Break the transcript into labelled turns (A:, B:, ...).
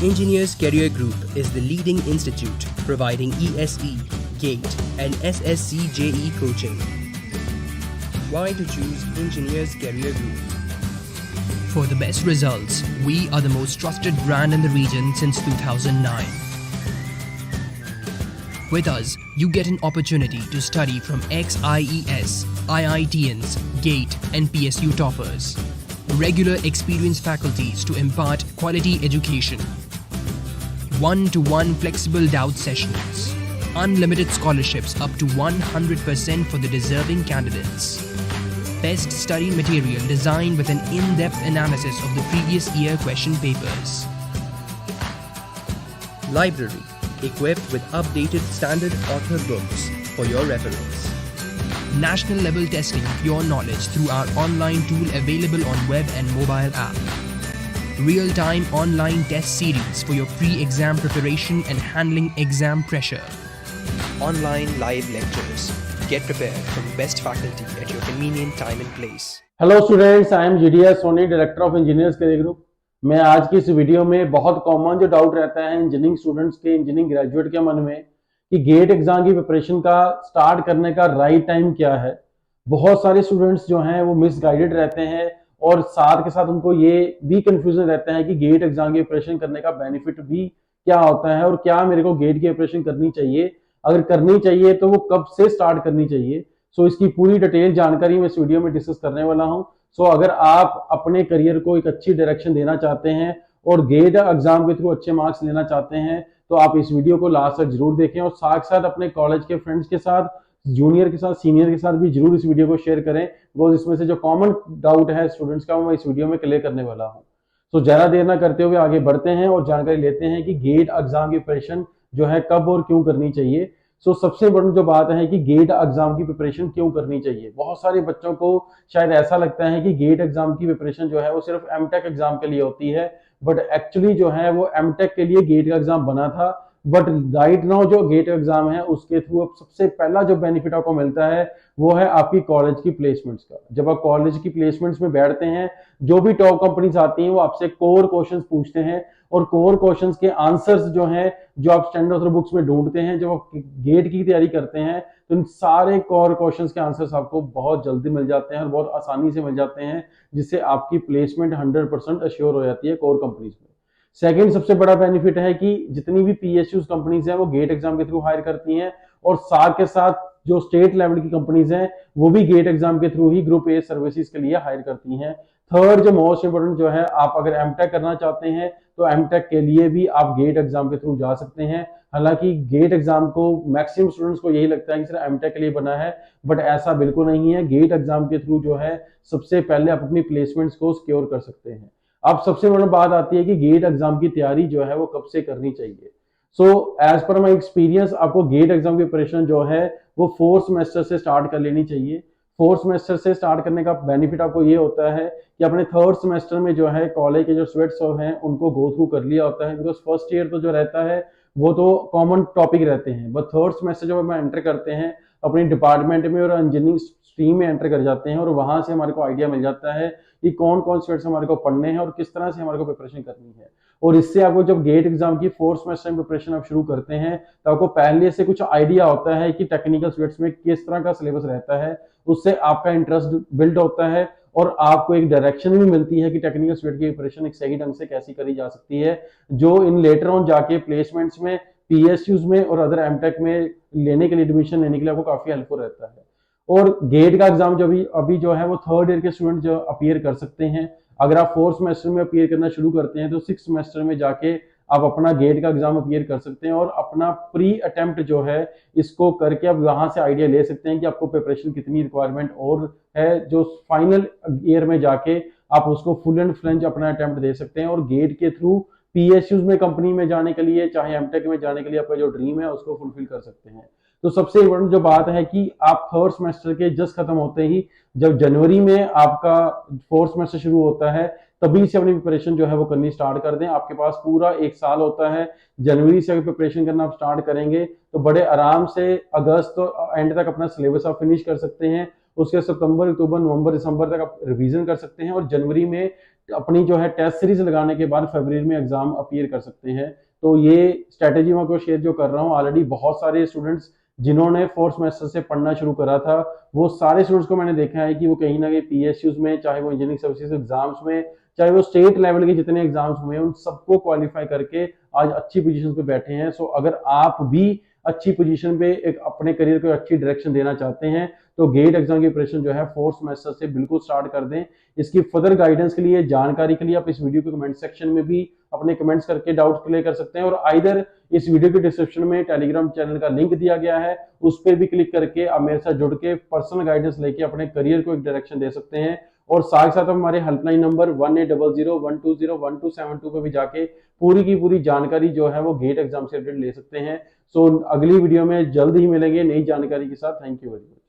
A: Engineers Career Group is the leading institute providing ESE, GATE, and SSC JE coaching. Why to choose Engineers Career Group? For the best results, we are the most trusted brand in the region since 2009. With us, you get an opportunity to study from XIES, IITians, GATE, and PSU toppers. Regular experienced faculties to impart quality education. One-to-one flexible doubt sessions. Unlimited scholarships up to 100% for the deserving candidates. Best study material designed with an in-depth analysis of the previous year question papers. Library equipped with updated standard author books for your reference. National level testing of your knowledge through our online tool available on web and mobile app. Real-time online test series for your pre-exam preparation and handling exam pressure. Online live lectures. Get prepared from best faculty at your convenient time and place.
B: Hello students, I am GDS Soni, Director of Engineers Career Group. मैं आज की इस video में बहुत common जो doubt रहता है engineering students के, इंजीनियरिंग ग्रेजुएट के मन में कि गेट एग्जाम की प्रिपरेशन का स्टार्ट करने का राइट टाइम क्या है। बहुत सारे स्टूडेंट्स जो हैं वो मिसगाइडेड रहते हैं और साथ के साथ उनको ये भी कंफ्यूजन रहता है कि गेट एग्जाम की प्रिपरेशन करने का बेनिफिट भी क्या होता है और क्या मेरे को गेट की प्रिपरेशन करनी चाहिए, अगर करनी चाहिए तो वो कब से स्टार्ट करनी चाहिए। सो इसकी पूरी डिटेल जानकारी मैं इस वीडियो में डिस्कस करने वाला हूं। सो अगर आप अपने करियर को एक अच्छी डायरेक्शन देना चाहते हैं और गेट एग्जाम के थ्रू अच्छे मार्क्स लेना चाहते हैं तो आप इस वीडियो को लास्ट तक जरूर देखें और साथ साथ अपने कॉलेज के फ्रेंड्स के साथ, जूनियर के साथ, सीनियर के साथ भी जरूर इस वीडियो को शेयर करें। बिकॉज इसमें से जो कॉमन डाउट है स्टूडेंट्स का मैं इस वीडियो में क्लियर करने वाला हूँ। तो ज्यादा देर ना करते हुए आगे बढ़ते हैं और जानकारी लेते हैं कि गेट एग्जाम की प्रिपरेशन जो है कब और क्यों करनी चाहिए। सो सबसे बड़ी जो बात है कि गेट एग्जाम की प्रिपरेशन क्यों करनी चाहिए। बहुत सारे बच्चों को शायद ऐसा लगता है कि गेट एग्जाम की प्रिपरेशन जो है वो सिर्फ एमटेक एग्जाम के लिए होती है, बट एक्चुअली जो है वो एमटेक के लिए गेट का एग्जाम बना था। बट राइट नाउ जो गेट एग्जाम है उसके थ्रू अब सबसे पहला जो बेनिफिट आपको मिलता है वो है आपकी कॉलेज की प्लेसमेंट्स का। जब आप कॉलेज की प्लेसमेंट्स में बैठते हैं, जो भी टॉप कंपनीज आती हैं वो आपसे कोर क्वेश्चंस पूछते हैं और कोर क्वेश्चंस के आंसर्स जो हैं जो आप स्टैंडर्ड ऑथर बुक्स में ढूंढते हैं, जब आप गेट की तैयारी करते हैं तो इन सारे कोर क्वेश्चंस के आंसर्स आपको बहुत जल्दी मिल जाते हैं और बहुत आसानी से मिल जाते हैं, जिससे आपकी प्लेसमेंट 100% अश्योर हो जाती है कोर कंपनीज में। सेकंड सबसे बड़ा बेनिफिट है कि जितनी भी पीएसयूज कंपनीज हैं वो गेट एग्जाम के थ्रू हायर करती हैं और साथ के साथ जो स्टेट लेवल की कंपनीज हैं वो भी गेट एग्जाम के through he group A services के लिए हायर करती हैं। थर्ड जो मोस्ट इंपोर्टेंट जो है, आप अगर एमटेक करना चाहते हैं तो एमटेक के लिए भी आप गेट एग्जाम के थ्रू जा सकते हैं। हालांकि गेट एग्जाम को मैक्सिमम स्टूडेंट्स को यही लगता है कि सिर्फ एमटेक के लिए बना है, बट ऐसा बिल्कुल नहीं है। गेट एग्जाम के थ्रू जो है सबसे पहले आप अपनी प्लेसमेंट्स को सिक्योर कर सकते हैं। अब सबसे बड़ी बात आती है कि गेट एग्जाम की तैयारी जो है वो कब से करनी चाहिए। So as per my experience आपको गेट एग्जाम की प्रिपरेशन जो है वो 4th सेमेस्टर से स्टार्ट कर लेनी चाहिए। 4th सेमेस्टर से स्टार्ट करने का बेनिफिट आपको ये होता है कि अपने 3rd सेमेस्टर में जो है कॉलेज के जो स्वेट्स हैं उनको गो थ्रू कर लिया होता है। बिकॉज फर्स्ट ईयर तो जो रहता है वो तो कॉमन टॉपिक रहते हैं, बट 3rd सेमेस्टर जब हम एंटर करते हैं अपनी डिपार्टमेंट में और इंजीनियरिंग स्ट्रीम में एंटर कर जाते हैं और वहां से हमारे को आइडिया मिल जाता है कि कौन कौन स्वेट्स हमारे को पढ़ने हैं और किस तरह से हमारे को प्रिपरेशन करनी है। और इससे आपको जब गेट एग्जाम की 4th सेमेस्टर में प्रिपरेशन आप शुरू करते हैं तो आपको पहले से कुछ आइडिया होता है कि टेक्निकल स्वेट्स में किस तरह का सिलेबस रहता है। उससे आपका इंटरेस्ट बिल्ड होता है और आपको एक डायरेक्शन भी मिलती है कि टेक्निकल स्वेट की प्रिपरेशन एक सही ढंग से कैसी करी जा सकती है, जो इन लेटर ऑन जाके प्लेसमेंट्स में, पीएसयूज में और अदर एमटेक में लेने के लिए, एडमिशन लेने के लिए आपको काफी हेल्पफुल रहता है। और गेट का एग्जाम जो भी अभी जो है वो 3rd ईयर के स्टूडेंट जो अपीयर कर सकते हैं। अगर आप 4th सेमेस्टर में अपीयर करना शुरू करते हैं तो 6th सेमेस्टर में जाके आप अपना गेट का एग्जाम अपीयर कर सकते हैं और अपना प्री अटेम्प्ट जो है इसको करके आप वहां से आइडिया ले सकते हैं कि आपको प्रिपरेशन कितनी रिक्वायरमेंट और है, जो फाइनल ईयर में जाके आप उसको फुल एंड फ्लेंज अपना अटेम्प्ट दे सकते हैं और गेट के थ्रू पीएसयूज में कंपनी में जाने के लिए, चाहे एमटेक में जाने के लिए आपका जो ड्रीम है उसको फुलफिल कर सकते हैं। तो सबसे इम्पोर्टेंट जो बात है कि आप 3rd सेमेस्टर के जस्ट खत्म होते ही, जब जनवरी में आपका 4th सेमेस्टर शुरू होता है, तभी से अपनी प्रिपरेशन जो है वो करनी स्टार्ट कर दें। आपके पास पूरा 1 साल होता है। जनवरी से अगर प्रिपरेशन करना आप स्टार्ट करेंगे तो बड़े आराम से अगस्त एंड तक अपना सिलेबस आप फिनिश कर सकते हैं। उसके सितंबर, अक्टूबर, नवंबर, दिसंबर तक आप रिवीजन कर सकते हैं और जनवरी में अपनी जो है टेस्ट सीरीज लगाने के बाद फरवरी में एग्जाम अपीयर कर सकते हैं। तो ये स्ट्रेटेजी मैं आपको शेयर जो कर रहा हूँ, ऑलरेडी बहुत सारे स्टूडेंट्स जिन्होंने फोर्थ सेमेस्टर से पढ़ना शुरू करा था, वो सारे स्टूडेंट्स को मैंने देखा है कि वो कहीं ना कहीं पीएसयूज में, चाहे वो इंजीनियरिंग सर्विसेज एग्जाम्स में, चाहे वो स्टेट लेवल के जितने एग्जाम्स हुए हैं, उन सबको क्वालिफाई करके आज अच्छी पोजीशन पे बैठे हैं। सो अगर आप भी अच्छी पोजीशन पे एक अपने करियर को अच्छी डायरेक्शन देना चाहते हैं तो गेट एग्जाम की प्रिपरेशन जो है फोर्थ सेमेस्टर से बिल्कुल स्टार्ट कर दें। इसकी फर्दर गाइडेंस के लिए, जानकारी के लिए आप इस वीडियो के कमेंट सेक्शन में भी अपने कमेंट्स करके डाउट क्लियर कर सकते हैं, और आइदर इस वीडियो के डिस्क्रिप्शन में टेलीग्राम चैनल का लिंक दिया गया है, उस पर भी क्लिक करके आप मेरे साथ जुड़ के पर्सनल गाइडेंस लेके अपने करियर को एक डायरेक्शन दे सकते हैं। और साथ साथ हमारे हेल्पलाइन नंबर 18001201201272 पे भी जाके पूरी की पूरी जानकारी जो है वो गेट एग्जाम से रिलेटेड ले सकते हैं। सो अगली वीडियो में जल्द ही मिलेंगे नई जानकारी के साथ। Thank you very much.